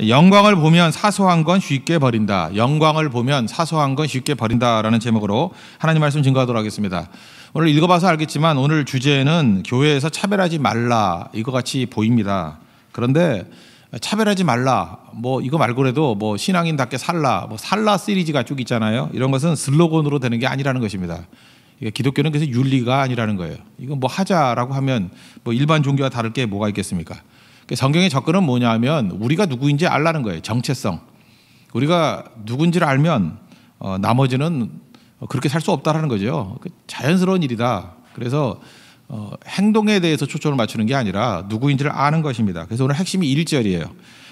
영광을 보면 사소한 건 쉽게 버린다. 영광을 보면 사소한 건 쉽게 버린다라는 제목으로 하나님 말씀 증거하도록 하겠습니다. 오늘 읽어봐서 알겠지만 오늘 주제는 교회에서 차별하지 말라 이거 같이 보입니다. 그런데 차별하지 말라 뭐 이거 말고라도 뭐 신앙인답게 살라 뭐 살라 시리즈가 쭉 있잖아요. 이런 것은 슬로건으로 되는 게 아니라는 것입니다. 기독교는 그래서 윤리가 아니라는 거예요. 이거 뭐 하자라고 하면 뭐 일반 종교와 다를 게 뭐가 있겠습니까? 성경의 접근은 뭐냐면 우리가 누구인지 알라는 거예요. 정체성. 우리가 누군지를 알면 나머지는 그렇게 살 수 없다라는 거죠. 자연스러운 일이다. 그래서 행동에 대해서 초점을 맞추는 게 아니라 누구인지를 아는 것입니다. 그래서 오늘 핵심이 1절이에요.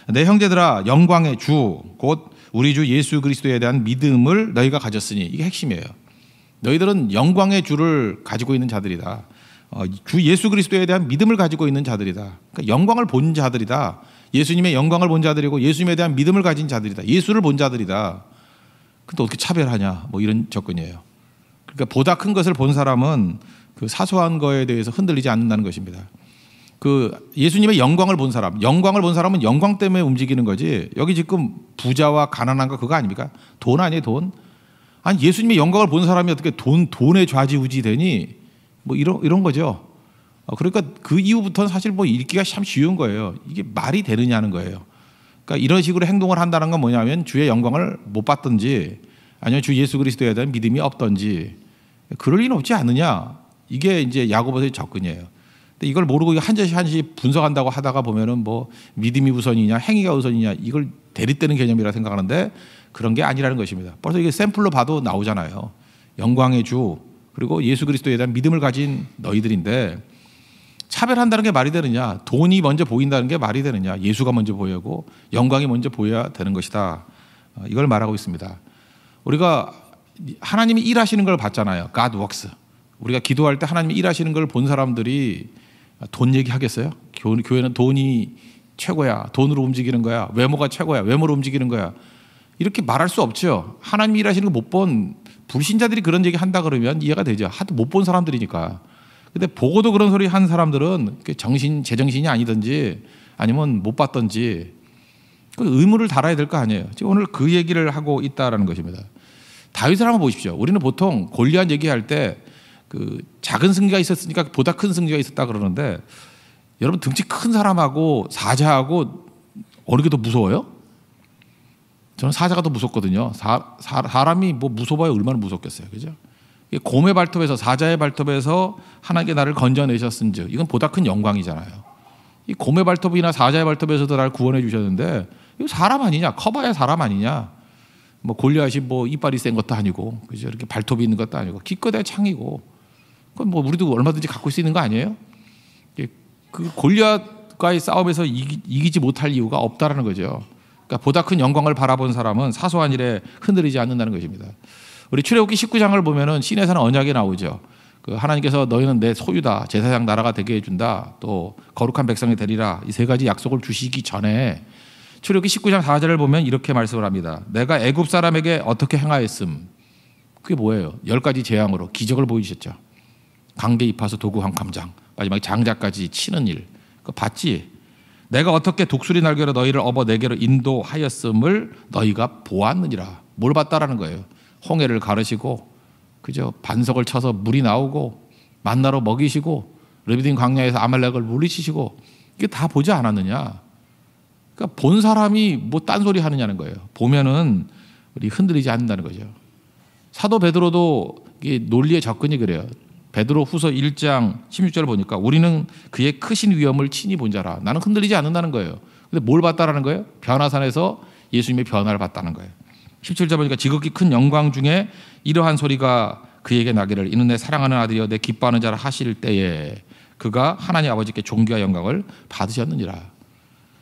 내 형제들아 영광의 주 곧 우리 주 예수 그리스도에 대한 믿음을 너희가 가졌으니 이게 핵심이에요. 너희들은 영광의 주를 가지고 있는 자들이다. 주 예수 그리스도에 대한 믿음을 가지고 있는 자들이다. 그러니까 영광을 본 자들이다. 예수님의 영광을 본 자들이고 예수님에 대한 믿음을 가진 자들이다. 예수를 본 자들이다. 근데 어떻게 차별하냐? 뭐 이런 접근이에요. 그러니까 보다 큰 것을 본 사람은 그 사소한 거에 대해서 흔들리지 않는다는 것입니다. 그 예수님의 영광을 본 사람, 영광을 본 사람은 영광 때문에 움직이는 거지. 여기 지금 부자와 가난한 거 그거 아닙니까? 돈 아니에요, 돈? 아니 예수님의 영광을 본 사람이 어떻게 돈에 좌지우지 되니? 뭐 이런 거죠. 그러니까 그 이후부터는 사실 뭐 읽기가 참 쉬운 거예요. 이게 말이 되느냐는 거예요. 그러니까 이런 식으로 행동을 한다는 건 뭐냐면 주의 영광을 못 봤든지 아니면 주 예수 그리스도에 대한 믿음이 없든지 그럴 리는 없지 않느냐. 이게 이제 야고보서의 접근이에요. 근데 이걸 모르고 한 절씩 분석한다고 하다가 보면은 뭐 믿음이 우선이냐 행위가 우선이냐 이걸 대립되는 개념이라 생각하는데 그런 게 아니라는 것입니다. 벌써 이게 샘플로 봐도 나오잖아요. 영광의 주 그리고 예수 그리스도에 대한 믿음을 가진 너희들인데 차별한다는 게 말이 되느냐? 돈이 먼저 보인다는 게 말이 되느냐? 예수가 먼저 보이고 영광이 먼저 보여야 되는 것이다. 이걸 말하고 있습니다. 우리가 하나님이 일하시는 걸 봤잖아요. God works. 우리가 기도할 때 하나님이 일하시는 걸 본 사람들이 돈 얘기하겠어요? 교회는 돈이 최고야. 돈으로 움직이는 거야. 외모가 최고야. 외모로 움직이는 거야. 이렇게 말할 수 없죠. 하나님이 일하시는 거 못 본 불신자들이 그런 얘기 한다 그러면 이해가 되죠. 하도 못 본 사람들이니까. 근데 보고도 그런 소리 한 사람들은 제정신이 아니든지 아니면 못 봤든지 그 의문을 달아야 될 거 아니에요. 지금 오늘 그 얘기를 하고 있다라는 것입니다. 다윗을 한번 보십시오. 우리는 보통 골리앗 얘기할 때 그 작은 승리가 있었으니까 보다 큰 승리가 있었다 그러는데 여러분 등치 큰 사람하고 사자하고 어느 게 더 무서워요? 저는 사자가 더 무섭거든요. 사람이 뭐 무서워야 얼마나 무섭겠어요. 그죠? 곰의 발톱에서 사자의 발톱에서 하나님께 나를 건져내셨은즉 이건 보다 큰 영광이잖아요. 이 곰의 발톱이나 사자의 발톱에서도 나를 구원해 주셨는데 이거 사람 아니냐? 커봐야 사람 아니냐? 뭐 골리앗이 뭐 이빨이 센 것도 아니고 그죠? 이렇게 발톱이 있는 것도 아니고 기껏해야 창이고 그건 뭐 우리도 얼마든지 갖고 수 있는 거 아니에요? 그 골리앗과의 싸움에서 이기지 못할 이유가 없다라는 거죠. 그러니까 보다 큰 영광을 바라본 사람은 사소한 일에 흔들리지 않는다는 것입니다. 우리 출애굽기 19장을 보면은 신에서는 언약이 나오죠. 그 하나님께서 너희는 내 소유다, 제사장 나라가 되게 해준다, 또 거룩한 백성이 되리라 이 세 가지 약속을 주시기 전에 출애굽기 19장 4절을 보면 이렇게 말씀을 합니다. 내가 애굽 사람에게 어떻게 행하였음? 그게 뭐예요? 10가지 재앙으로 기적을 보이셨죠. 강계 입하수 도구 한 감장 마지막에 장자까지 치는 일 그거 봤지? 내가 어떻게 독수리 날개로 너희를 업어 내게로 인도하였음을 너희가 보았느니라. 뭘 봤다라는 거예요? 홍해를 가르시고 그죠? 반석을 쳐서 물이 나오고 만나로 먹이시고 르비딤 광야에서 아말렉을 물리치시고 이게 다 보지 않았느냐? 그러니까 본 사람이 뭐 딴소리 하느냐는 거예요. 보면은 우리 흔들리지 않는다는 거죠. 사도 베드로도 이게 논리의 접근이 그래요. 베드로 후서 1장 16절을 보니까 우리는 그의 크신 위엄을 친히 본 자라. 나는 흔들리지 않는다는 거예요. 근데 뭘 봤다라는 거예요? 변화산에서 예수님의 변화를 봤다는 거예요. 17절 보니까 지극히 큰 영광 중에 이러한 소리가 그에게 나기를 이는 내 사랑하는 아들이여 내 기뻐하는 자라 하실 때에 그가 하나님 아버지께 존귀와 영광을 받으셨느니라.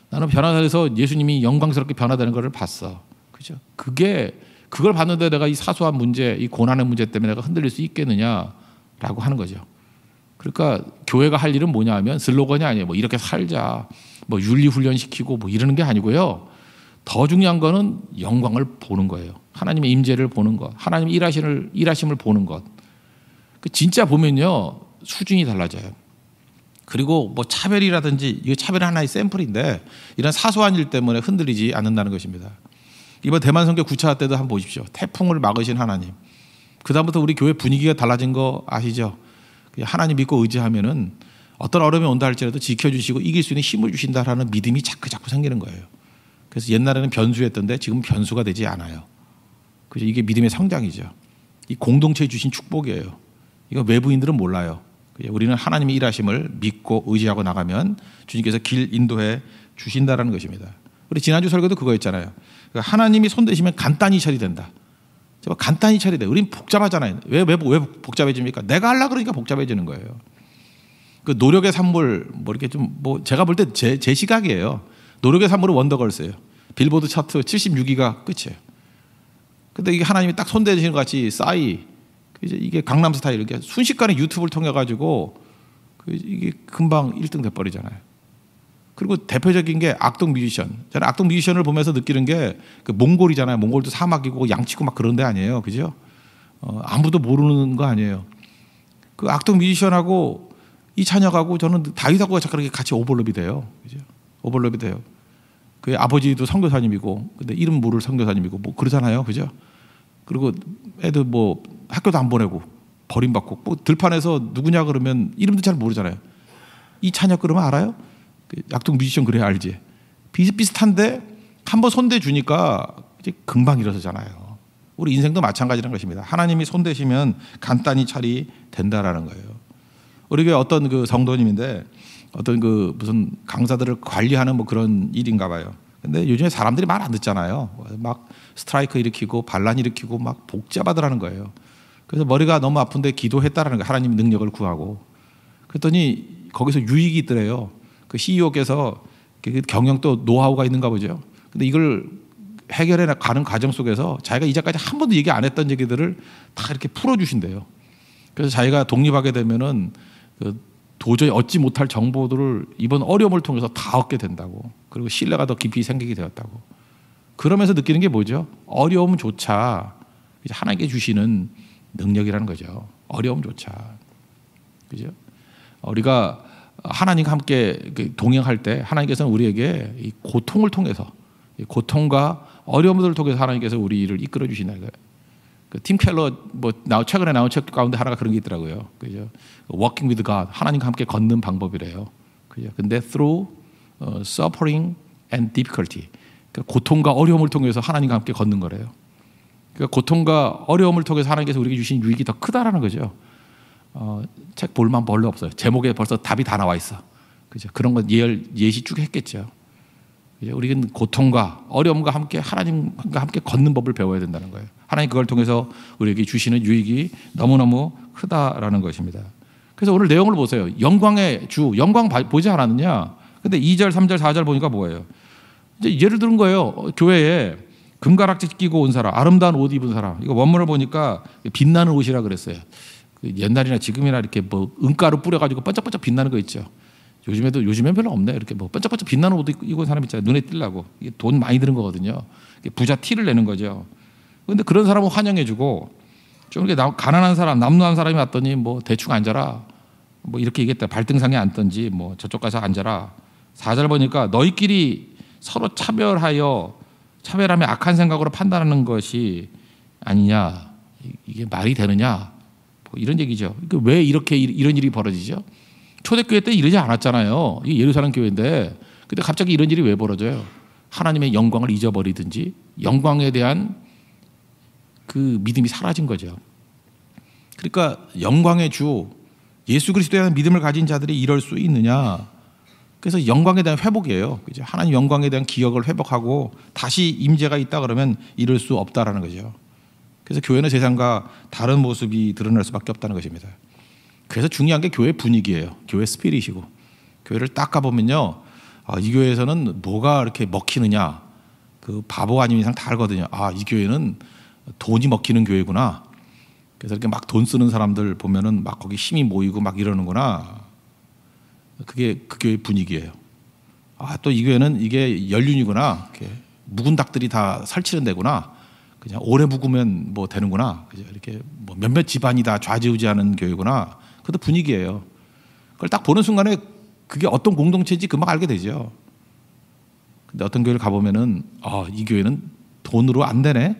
나는 변화산에서 예수님이 영광스럽게 변화되는 것을 봤어. 그죠? 그걸 봤는데 내가 이 사소한 문제, 이 고난의 문제 때문에 내가 흔들릴 수 있겠느냐라고 하는 거죠. 그러니까 교회가 할 일은 뭐냐 하면 슬로건이 아니에요. 뭐 이렇게 살자, 뭐 윤리 훈련시키고 뭐 이러는 게 아니고요. 더 중요한 거는 영광을 보는 거예요. 하나님의 임재를 보는 것, 하나님의 일하심을 보는 것. 진짜 보면요 수준이 달라져요. 그리고 뭐 차별이라든지 이게 차별의 하나의 샘플인데 이런 사소한 일 때문에 흔들리지 않는다는 것입니다. 이번 대만 선교 9차 때도 한번 보십시오. 태풍을 막으신 하나님. 그다음부터 우리 교회 분위기가 달라진 거 아시죠? 하나님 믿고 의지하면은 어떤 어려움이 온다 할지라도 지켜주시고 이길 수 있는 힘을 주신다라는 믿음이 자꾸 생기는 거예요. 그래서 옛날에는 변수였던데 지금 변수가 되지 않아요. 그죠? 이게 믿음의 성장이죠. 이 공동체에 주신 축복이에요. 이거 외부인들은 몰라요. 우리는 하나님의 일하심을 믿고 의지하고 나가면 주님께서 길 인도해 주신다라는 것입니다. 우리 지난주 설교도 그거였잖아요. 하나님이 손대시면 간단히 처리된다. 간단히 처리돼. 우린 복잡하잖아요. 왜 복잡해집니까? 내가 하려고 그러니까 복잡해지는 거예요. 그 노력의 산물 뭐 이렇게 좀 뭐 제가 볼 때 제 시각이에요. 노력의 산물은 원더걸스예요. 빌보드 차트 76위가 끝이에요. 근데 이게 하나님이 딱 손대시는 것 같이 싸이 이게 강남 스타일 이렇게 순식간에 유튜브를 통해 가지고 이게 금방 1등 돼 버리잖아요. 그리고 대표적인 게 악동 뮤지션. 저는 악동 뮤지션을 보면서 느끼는 게 그 몽골이잖아요. 몽골도 사막이고 양치고 막 그런 데 아니에요. 그죠? 아무도 모르는 거 아니에요. 그 악동 뮤지션하고 이 찬양하고 저는 다윗하고 그렇게 같이 오버랩이 돼요. 그죠? 오버랩이 돼요. 그 아버지도 선교사님이고 근데 이름 모를 선교사님이고 뭐 그러잖아요. 그죠? 그리고 애들 뭐 학교도 안 보내고 버림받고 뭐 들판에서 누구냐 그러면 이름도 잘 모르잖아요. 이 찬양 그러면 알아요? 악동 뮤지션 그래야 알지. 비슷비슷한데 한번 손대 주니까 이제 금방 일어서잖아요. 우리 인생도 마찬가지라는 것입니다. 하나님이 손대시면 간단히 처리된다라는 거예요. 우리 교회 어떤 그 성도님인데 어떤 그 무슨 강사들을 관리하는 뭐 그런 일인가 봐요. 근데 요즘에 사람들이 말 안 듣잖아요. 막 스트라이크 일으키고 반란 일으키고 막 복잡하더라는 거예요. 그래서 머리가 너무 아픈데 기도했다라는 거예요. 하나님 능력을 구하고. 그랬더니 거기서 유익이 있더래요. 그 CEO께서 경영 또 노하우가 있는가 보죠. 근데 이걸 해결해 가는 과정 속에서 자기가 이제까지 한 번도 얘기 안 했던 얘기들을 다 이렇게 풀어주신대요. 그래서 자기가 독립하게 되면은 그 도저히 얻지 못할 정보들을 이번 어려움을 통해서 다 얻게 된다고. 그리고 신뢰가 더 깊이 생기게 되었다고. 그러면서 느끼는 게 뭐죠? 어려움조차 하나님께 주시는 능력이라는 거죠. 어려움조차. 그죠? 우리가 하나님과 함께 동행할 때 하나님께서는 우리에게 이 고통을 통해서 고통과 어려움들을 통해서 하나님께서 우리를 이끌어 주시는 거예요. 그 팀 켈러 뭐 최근에 나온 책 가운데 하나가 그런 게 있더라고요. 그죠? Walking with God, 하나님과 함께 걷는 방법이래요. 그죠? 근데 through suffering and difficulty, 그러니까 고통과 어려움을 통해서 하나님과 함께 걷는 거래요. 그러니까 고통과 어려움을 통해서 하나님께서 우리에게 주신 유익이 더 크다라는 거죠. 책 볼만 별로 없어요. 제목에 벌써 답이 다 나와 있어. 그죠? 그런 건 예시 쭉 했겠죠. 그죠? 우리는 고통과 어려움과 함께 하나님과 함께 걷는 법을 배워야 된다는 거예요. 하나님 그걸 통해서 우리에게 주시는 유익이 너무너무 크다라는 것입니다. 그래서 오늘 내용을 보세요. 영광의 주, 영광 보지 않았느냐? 근데 2절, 3절, 4절 보니까 뭐예요? 이제 예를 들은 거예요. 교회에 금가락지 끼고 온 사람, 아름다운 옷 입은 사람. 이거 원문을 보니까 빛나는 옷이라 그랬어요. 옛날이나 지금이나 이렇게 뭐 은가루 뿌려가지고 번쩍번쩍 빛나는 거 있죠. 요즘엔 별로 없네. 이렇게 뭐 번쩍번쩍 빛나는 옷 입고 온 사람 있잖아요. 눈에 띄려고. 이게 돈 많이 드는 거거든요. 부자 티를 내는 거죠. 그런데 그런 사람은 환영해주고 좀 이렇게 가난한 사람, 남루한 사람이 왔더니 뭐 대충 앉아라. 뭐 이렇게 얘기했다. 발등상에 앉든지 뭐 저쪽 가서 앉아라. 4절 보니까 너희끼리 서로 차별하며 악한 생각으로 판단하는 것이 아니냐. 이게 말이 되느냐. 뭐 이런 얘기죠. 왜 이렇게 이런 일이 벌어지죠? 초대교회 때 이러지 않았잖아요. 이게 예루살렘 교회인데 근데 갑자기 이런 일이 왜 벌어져요? 하나님의 영광을 잊어버리든지 영광에 대한 그 믿음이 사라진 거죠. 그러니까 영광의 주 예수 그리스도에 대한 믿음을 가진 자들이 이럴 수 있느냐? 그래서 영광에 대한 회복이에요. 그죠? 하나님 영광에 대한 기억을 회복하고 다시 임재가 있다 그러면 이럴 수 없다라는 거죠. 그래서 교회는 세상과 다른 모습이 드러날 수밖에 없다는 것입니다. 그래서 중요한 게 교회 분위기예요. 교회 스피릿이고 교회를 딱 가보면요. 이 교회에서는 뭐가 이렇게 먹히느냐. 그 바보 아닌 이상 다 알거든요. 이 교회는 돈이 먹히는 교회구나. 그래서 이렇게 막 돈 쓰는 사람들 보면은 막 거기 힘이 모이고 막 이러는구나. 그게 그 교회 분위기예요. 또 이 교회는 이게 연륜이구나. 이렇게 묵은 닭들이 다 설치는 데구나. 그냥 오래 묵으면 뭐 되는구나. 그죠? 이렇게 뭐 몇몇 집안이 다 좌지우지하는 교회구나. 그것도 분위기예요. 그걸 딱 보는 순간에 그게 어떤 공동체인지 금방 알게 되죠. 근데 어떤 교회를 가보면은 이 교회는 돈으로 안 되네.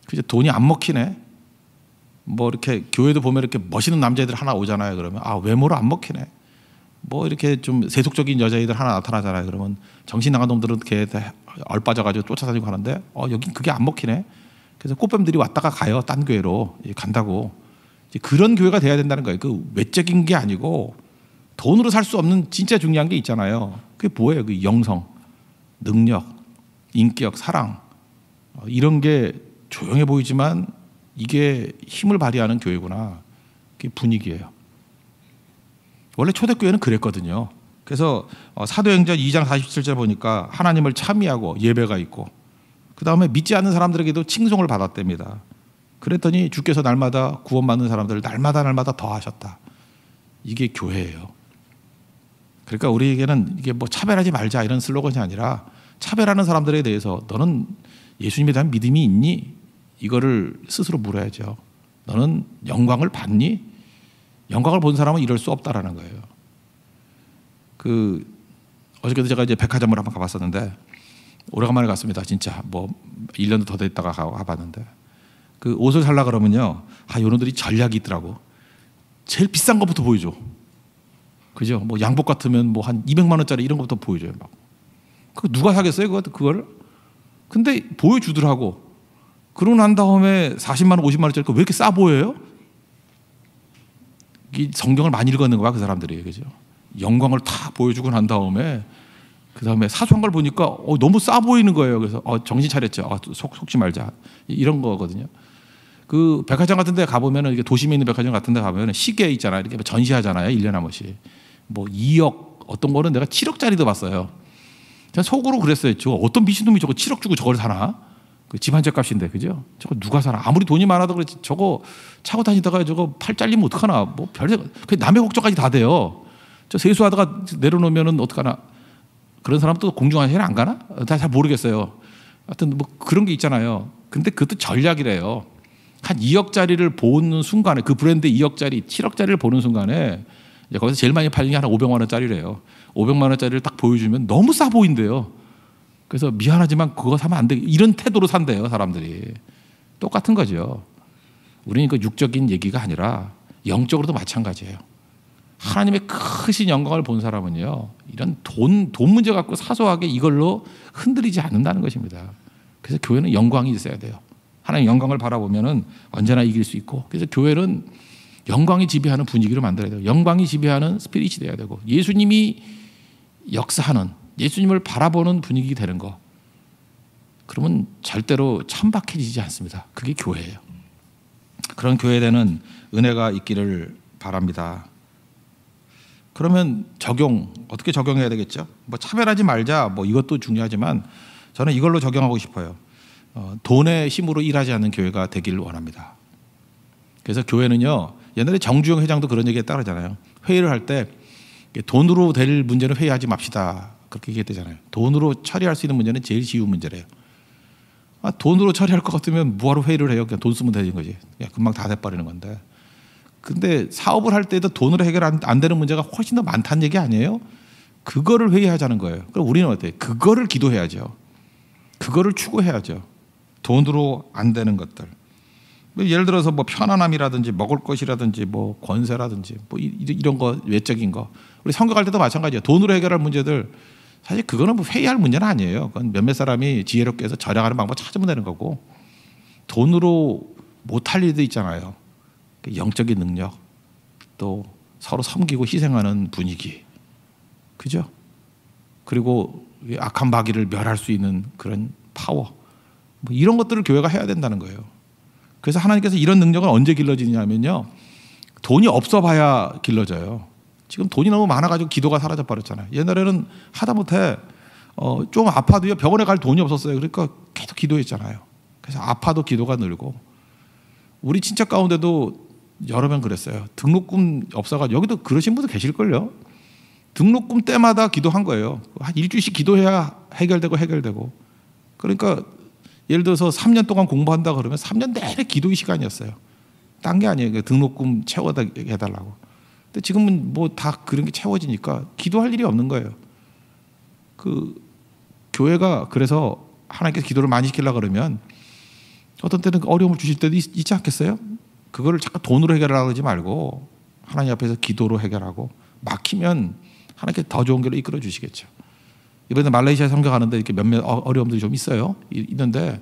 그죠? 돈이 안 먹히네. 뭐 이렇게 교회도 보면 이렇게 멋있는 남자애들 하나 오잖아요. 그러면 외모로 안 먹히네. 뭐 이렇게 좀 세속적인 여자애들 하나 나타나잖아요. 그러면 정신 나간 놈들은 걔 얼빠져가지고 쫓아다니고 하는데 여긴 그게 안 먹히네. 그래서 꽃뱀들이 왔다가 가요. 딴 교회로 간다고. 이제 그런 교회가 돼야 된다는 거예요. 그 외적인 게 아니고 돈으로 살 수 없는 진짜 중요한 게 있잖아요. 그게 뭐예요? 그 영성, 능력, 인격, 사랑 이런 게 조용해 보이지만 이게 힘을 발휘하는 교회구나. 그게 분위기예요. 원래 초대교회는 그랬거든요. 그래서 사도행전 2장 47절 보니까 하나님을 찬미하고 예배가 있고 그 다음에 믿지 않는 사람들에게도 칭송을 받았답니다. 그랬더니 주께서 날마다 구원받는 사람들을 날마다 더 하셨다. 이게 교회예요. 그러니까 우리에게는 이게 뭐 차별하지 말자 이런 슬로건이 아니라 차별하는 사람들에 대해서 너는 예수님에 대한 믿음이 있니? 이거를 스스로 물어야죠. 너는 영광을 받니? 영광을 본 사람은 이럴 수 없다라는 거예요. 어저께도 제가 이제 백화점을 한번 가봤었는데 오래간만에 갔습니다. 진짜 뭐 1년도 더 됐다가 가봤는데 그 옷을 살라 그러면요, 요놈들이 전략이 있더라고. 제일 비싼 것부터 보여줘. 그죠? 뭐 양복 같으면 뭐 한 200만 원짜리 이런 것부터 보여줘요. 막. 그 누가 사겠어요? 그걸? 근데 보여주더라고. 그러고 난 다음에 40만 원, 50만 원짜리 거 왜 이렇게 싸 보여요? 이 성경을 많이 읽었는 거야, 그 사람들이. 그죠? 영광을 탁 보여주고 난 다음에 그 다음에 사소한 걸 보니까 너무 싸 보이는 거예요. 그래서 정신 차렸죠. 속지 말자. 이런 거거든요. 그 백화점 같은 데 가보면은 이게 도심에 있는 백화점 같은 데 가보면은 시계 있잖아요. 이렇게 전시하잖아요. 1년에 한 번씩. 뭐 2억, 어떤 거는 내가 7억짜리도 봤어요. 제가 속으로 그랬어요. 저 어떤 미친놈이 저거 7억 주고 저걸 사나? 그 집 한 채 값인데, 그죠? 저거 누가 사나? 아무리 돈이 많아도 그렇지. 저거 차고 다니다가 저거 팔 잘리면 어떡하나? 뭐 그 남의 걱정까지 다 돼요. 저 세수하다가 내려놓으면은 어떡하나? 그런 사람 또 공중화장실 안 가나? 잘 모르겠어요. 하여튼 뭐 그런 게 있잖아요. 근데 그것도 전략이래요. 한 2억짜리를 보는 순간에, 그 브랜드 2억짜리, 7억짜리를 보는 순간에 이제 거기서 제일 많이 팔린 게 한 500만 원짜리래요. 500만 원짜리를 딱 보여주면 너무 싸 보인대요. 그래서 미안하지만 그거 사면 안 돼. 이런 태도로 산대요, 사람들이. 똑같은 거죠. 우리는 그 육적인 얘기가 아니라 영적으로도 마찬가지예요. 하나님의 크신 영광을 본 사람은요, 이런 돈 문제 갖고 사소하게 이걸로 흔들리지 않는다는 것입니다. 그래서 교회는 영광이 있어야 돼요. 하나님 영광을 바라보면은 언제나 이길 수 있고, 그래서 교회는 영광이 지배하는 분위기로 만들어야 돼요. 영광이 지배하는 스피릿이 돼야 되고, 예수님이 역사하는, 예수님을 바라보는 분위기 되는 거. 그러면 절대로 천박해지지 않습니다. 그게 교회예요. 그런 교회에 대한 은혜가 있기를 바랍니다. 그러면 어떻게 적용해야 되겠죠? 뭐 차별하지 말자, 뭐 이것도 중요하지만 저는 이걸로 적용하고 싶어요. 돈의 힘으로 일하지 않는 교회가 되기를 원합니다. 그래서 교회는요, 옛날에 정주영 회장도 그런 얘기 했다 그러잖아요. 회의를 할 때 돈으로 될 문제는 회의하지 맙시다. 그렇게 얘기했잖아요. 돈으로 처리할 수 있는 문제는 제일 쉬운 문제래요. 돈으로 처리할 것 같으면 뭐하러 회의를 해요? 그냥 돈 쓰면 되는 거지. 그냥 금방 다 돼버리는 건데. 근데 사업을 할 때도 돈으로 해결 안 되는 문제가 훨씬 더 많다는 얘기 아니에요? 그거를 회의하자는 거예요. 그럼 우리는 어때요? 그거를 기도해야죠. 그거를 추구해야죠. 돈으로 안 되는 것들. 예를 들어서 뭐 편안함이라든지 먹을 것이라든지 뭐 권세라든지 뭐 이런 거, 외적인 거. 우리 성경할 때도 마찬가지예요. 돈으로 해결할 문제들, 사실 그거는 뭐 회의할 문제는 아니에요. 그건 몇몇 사람이 지혜롭게 해서 절약하는 방법 찾으면 되는 거고, 돈으로 못할 일도 있잖아요. 영적인 능력, 또 서로 섬기고 희생하는 분위기, 그죠? 그리고 악한 마귀를 멸할 수 있는 그런 파워, 뭐 이런 것들을 교회가 해야 된다는 거예요. 그래서 하나님께서 이런 능력을 언제 길러지냐면요, 돈이 없어 봐야 길러져요. 지금 돈이 너무 많아가지고 기도가 사라져 버렸잖아요. 옛날에는 하다못해 좀 아파도요, 병원에 갈 돈이 없었어요. 그러니까 계속 기도했잖아요. 그래서 아파도 기도가 늘고, 우리 친척 가운데도 여러 명 그랬어요. 등록금 없어가지고, 여기도 그러신 분들 계실걸요. 등록금 때마다 기도한 거예요. 한 일주일씩 기도해야 해결되고. 그러니까 예를 들어서 3년 동안 공부한다 그러면 3년 내내 기도의 시간이었어요. 딴 게 아니에요. 등록금 채워다 해달라고. 근데 지금은 뭐 다 그런 게 채워지니까 기도할 일이 없는 거예요. 교회가 그래서 하나님께서 기도를 많이 시키려고 그러면 어떤 때는 어려움을 주실 때도 있지 않겠어요? 그거를 자꾸 돈으로 해결하려고 하지 말고 하나님 앞에서 기도로 해결하고 막히면 하나님께서 더 좋은 길로 이끌어 주시겠죠. 이번에 말레이시아 선교 가는데 이렇게 몇몇 어려움들이 좀 있는데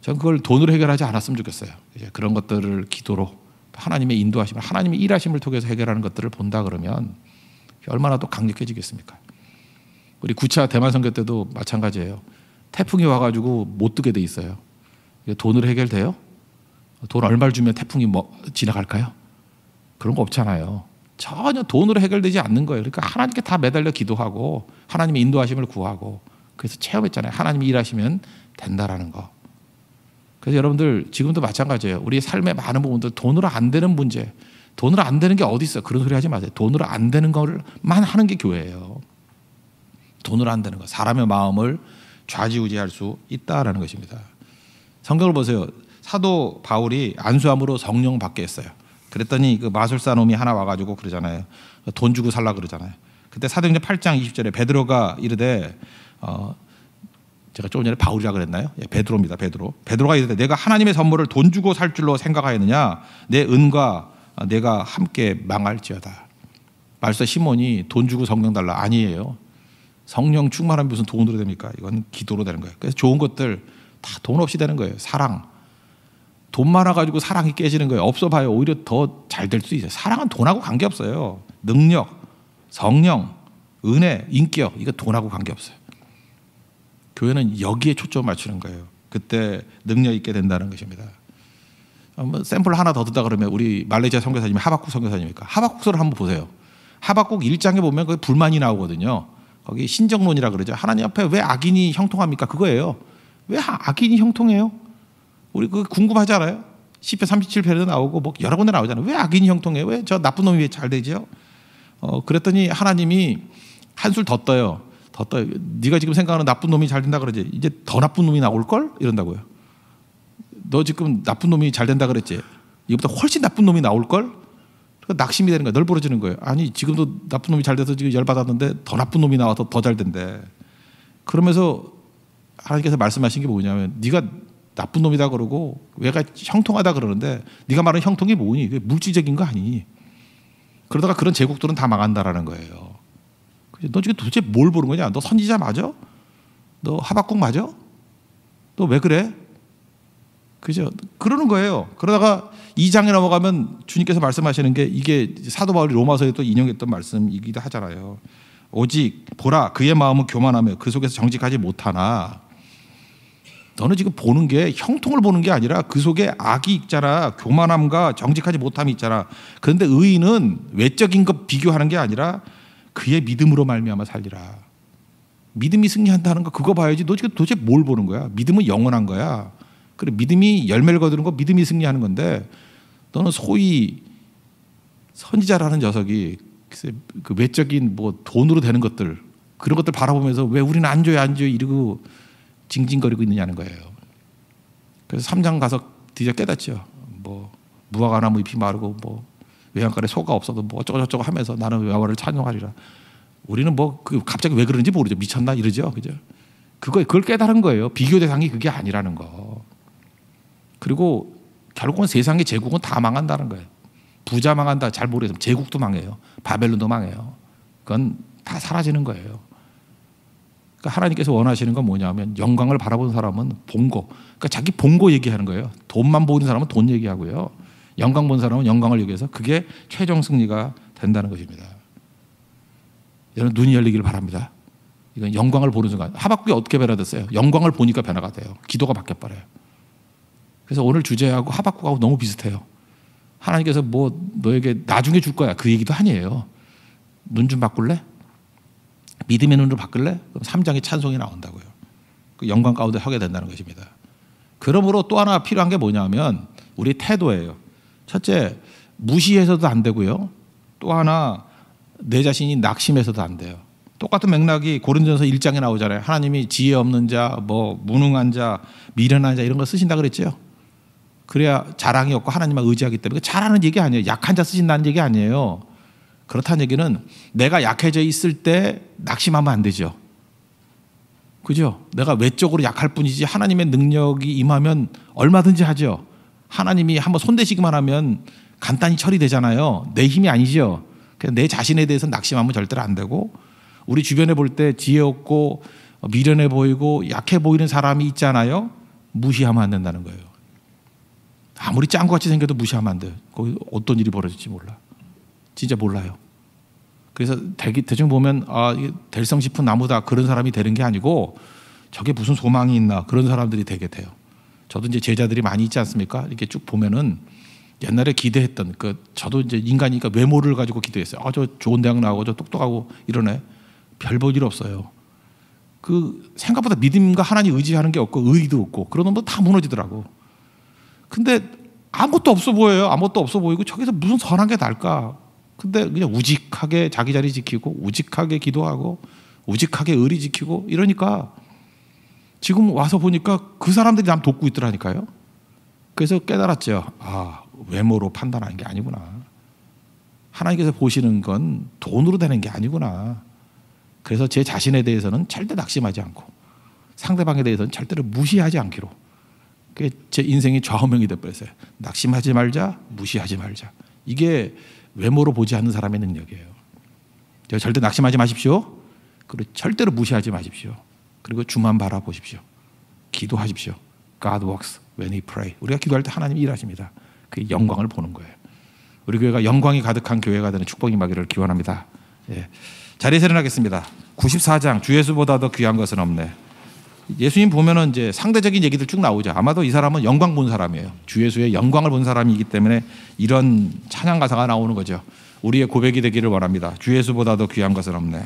저는 그걸 돈으로 해결하지 않았으면 좋겠어요. 이제 그런 것들을 기도로 하나님의 인도하심을, 하나님의 일하심을 통해서 해결하는 것들을 본다 그러면 얼마나 또 강력해지겠습니까? 우리 9차 대만 선교 때도 마찬가지예요. 태풍이 와가지고 못 뜨게 돼 있어요. 이게 돈으로 해결돼요? 돈 얼마를 주면 태풍이 지나갈까요? 그런 거 없잖아요. 전혀 돈으로 해결되지 않는 거예요. 그러니까 하나님께 다 매달려 기도하고 하나님의 인도하심을 구하고 그래서 체험했잖아요. 하나님이 일하시면 된다라는 거. 그래서 여러분들 지금도 마찬가지예요. 우리 삶의 많은 부분들 돈으로 안 되는 문제, 돈으로 안 되는 게 어디 있어요? 그런 소리 하지 마세요. 돈으로 안 되는 것만 하는 게 교회예요. 돈으로 안 되는 거, 사람의 마음을 좌지우지할 수 있다라는 것입니다. 성경을 보세요. 사도 바울이 안수함으로 성령 받게 했어요. 그랬더니 그 마술사 놈이 하나 와가지고 그러잖아요. 돈 주고 살라 그러잖아요. 그때 사도행전 8장 20절에 베드로가 이르되 제가 조금 전에 바울이라 그랬나요? 예, 베드로입니다. 베드로가 이르되 내가 하나님의 선물을 돈 주고 살 줄로 생각하였느냐? 내 은과 내가 함께 망할지어다. 말세 시몬이 돈 주고 성령 달라 아니에요. 성령 충만하면 무슨 돈으로 됩니까? 이건 기도로 되는 거예요. 그래서 좋은 것들 다 돈 없이 되는 거예요. 사랑. 돈 많아가지고 사랑이 깨지는 거예요. 없어 봐요. 오히려 더 잘 될 수 있어요. 사랑은 돈하고 관계없어요. 능력, 성령, 은혜, 인격 이거 돈하고 관계없어요. 교회는 여기에 초점을 맞추는 거예요. 그때 능력 있게 된다는 것입니다. 샘플 하나 더 듣다 그러면 우리 말레이시아 선교사님이 하박국 선교사님이니까 하박국서를 한번 보세요. 하박국 1장에 보면 거기 불만이 나오거든요. 거기 신정론이라 그러죠. 하나님 앞에 왜 악인이 형통합니까? 그거예요. 왜 악인이 형통해요? 우리 그거 궁금하잖아요. 시편 37편에도 나오고 뭐 여러 군데 나오잖아요. 왜 악인이 형통해요? 왜 저 나쁜 놈이 왜 잘 되죠? 그랬더니 하나님이 한술 더 떠요. 네가 지금 생각하는 나쁜 놈이 잘 된다 그러지. 이제 더 나쁜 놈이 나올 걸? 이런다고요. 너 지금 나쁜 놈이 잘 된다 그랬지. 이거보다 훨씬 나쁜 놈이 나올 걸? 그러니까 낙심이 되는 거야. 널브러지는 거예요. 아니 지금도 나쁜 놈이 잘 돼서 지금 열 받았는데 더 나쁜 놈이 나와서 더 잘 된대. 그러면서 하나님께서 말씀하신 게 뭐냐면 네가 나쁜 놈이다 그러고 왜가 형통하다 그러는데 네가 말하는 형통이 뭐니? 그게 물질적인 거 아니니? 그러다가 그런 제국들은 다 망한다라는 거예요. 너 지금 도대체 뭘 보는 거냐? 너 선지자 맞아? 너 하박국 맞아? 너 왜 그래? 그죠? 그러는 거예요. 그러다가 2장에 넘어가면 주님께서 말씀하시는 게 이게 사도 바울이 로마서에 또 인용했던 말씀이기도 하잖아요. 오직 보라 그의 마음은 교만하며 그 속에서 정직하지 못하나 너는 지금 보는 게 형통을 보는 게 아니라 그 속에 악이 있잖아. 교만함과 정직하지 못함이 있잖아. 그런데 의인은 외적인 것 비교하는 게 아니라 그의 믿음으로 말미암아 살리라. 믿음이 승리한다는 거 그거 봐야지. 너 지금 도대체 뭘 보는 거야? 믿음은 영원한 거야. 그래 믿음이 열매를 거두는 거 믿음이 승리하는 건데 너는 소위 선지자라는 녀석이 그 외적인 뭐 돈으로 되는 것들 그런 것들 바라보면서 왜 우리는 안 줘요 이러고 징징거리고 있느냐는 거예요. 그래서 3장 가서 드디어 깨닫죠. 뭐 무화과나무 잎이 마르고 뭐 외양간에 소가 없어도 뭐 어쩌고저쩌고 하면서 나는 여호와를 찬송하리라. 우리는 뭐 그 갑자기 왜 그러는지 모르죠. 미쳤나 이러죠. 그죠? 그걸 깨달은 거예요. 비교 대상이 그게 아니라는 거. 그리고 결국은 세상의 제국은 다 망한다는 거예요. 부자 망한다 잘 모르겠으면 제국도 망해요. 바벨론도 망해요. 그건 다 사라지는 거예요. 그러니까 하나님께서 원하시는 건 뭐냐면 영광을 바라보는 사람은 본고, 그러니까 자기 본고 얘기하는 거예요. 돈만 보는 사람은 돈 얘기하고요. 영광 본 사람은 영광을 얘기해서 그게 최종 승리가 된다는 것입니다. 여러분 눈이 열리기를 바랍니다. 이건 영광을 보는 순간 하박국이 어떻게 변화됐어요? 영광을 보니까 변화가 돼요. 기도가 바뀌어버려요. 그래서 오늘 주제하고 하박국하고 너무 비슷해요. 하나님께서 뭐 너에게 나중에 줄 거야 그 얘기도 아니에요. 눈 좀 바꿀래? 믿음의 눈으로 바꿀래? 그럼 3장의 찬송이 나온다고요. 그 영광 가운데 서게 된다는 것입니다. 그러므로 또 하나 필요한 게 뭐냐면 우리 태도예요. 첫째, 무시해서도 안 되고요. 또 하나 내 자신이 낙심해서도 안 돼요. 똑같은 맥락이 고린도전서 1장에 나오잖아요. 하나님이 지혜 없는 자, 뭐 무능한 자, 미련한 자 이런 거 쓰신다 그랬죠. 그래야 자랑이 없고 하나님만 의지하기 때문에 잘하는 얘기 아니에요. 약한 자 쓰신다는 얘기 아니에요. 그렇다는 얘기는 내가 약해져 있을 때 낙심하면 안 되죠. 그죠? 내가 외적으로 약할 뿐이지 하나님의 능력이 임하면 얼마든지 하죠. 하나님이 한번 손대시기만 하면 간단히 처리되잖아요. 내 힘이 아니죠. 그래서 내 자신에 대해서 낙심하면 절대로 안 되고, 우리 주변에 볼 때 지혜 없고 미련해 보이고 약해 보이는 사람이 있잖아요. 무시하면 안 된다는 거예요. 아무리 짱구같이 생겨도 무시하면 안 돼요. 거기 어떤 일이 벌어질지 몰라. 진짜 몰라요. 그래서 대충 보면 이게 될성 싶은 나무다 그런 사람이 되는 게 아니고, 저게 무슨 소망이 있나 그런 사람들이 되게 돼요. 저도 이제 제자들이 많이 있지 않습니까? 이렇게 쭉 보면은 옛날에 기대했던 저도 이제 인간이니까 외모를 가지고 기대했어요. 저 좋은 대학 나오고 저 똑똑하고 이러네. 별 볼 일 없어요. 생각보다 믿음과 하나님 의지하는 게 없고 의의도 없고 그러면 다 무너지더라고. 근데 아무것도 없어 보여요. 아무것도 없어 보이고 저기서 무슨 선한 게 날까? 근데 그냥 우직하게 자기 자리 지키고 우직하게 기도하고 우직하게 의리 지키고 이러니까 지금 와서 보니까 그 사람들이 남 돕고 있더라니까요. 그래서 깨달았죠. 외모로 판단하는 게 아니구나. 하나님께서 보시는 건 돈으로 되는 게 아니구나. 그래서 제 자신에 대해서는 절대 낙심하지 않고 상대방에 대해서는 절대로 무시하지 않기로. 그게 제 인생의 좌우명이 되어버렸어요. 낙심하지 말자, 무시하지 말자. 이게 외모로 보지 않는 사람의 능력이에요. 절대 낙심하지 마십시오. 그리고 절대로 무시하지 마십시오. 그리고 주만 바라보십시오. 기도하십시오. God works when we pray. 우리가 기도할 때 하나님이 일하십니다. 그 영광을 보는 거예요. 우리 교회가 영광이 가득한 교회가 되는 축복이 임하기를 기원합니다. 자리에서 일어나겠습니다. 94장 주 예수보다 더 귀한 것은 없네. 예수님 보면은 이제 상대적인 얘기들 쭉 나오죠. 아마도 이 사람은 영광 본 사람이에요. 주 예수의 영광을 본 사람이기 때문에 이런 찬양 가사가 나오는 거죠. 우리의 고백이 되기를 원합니다. 주 예수보다 더 귀한 것은 없네.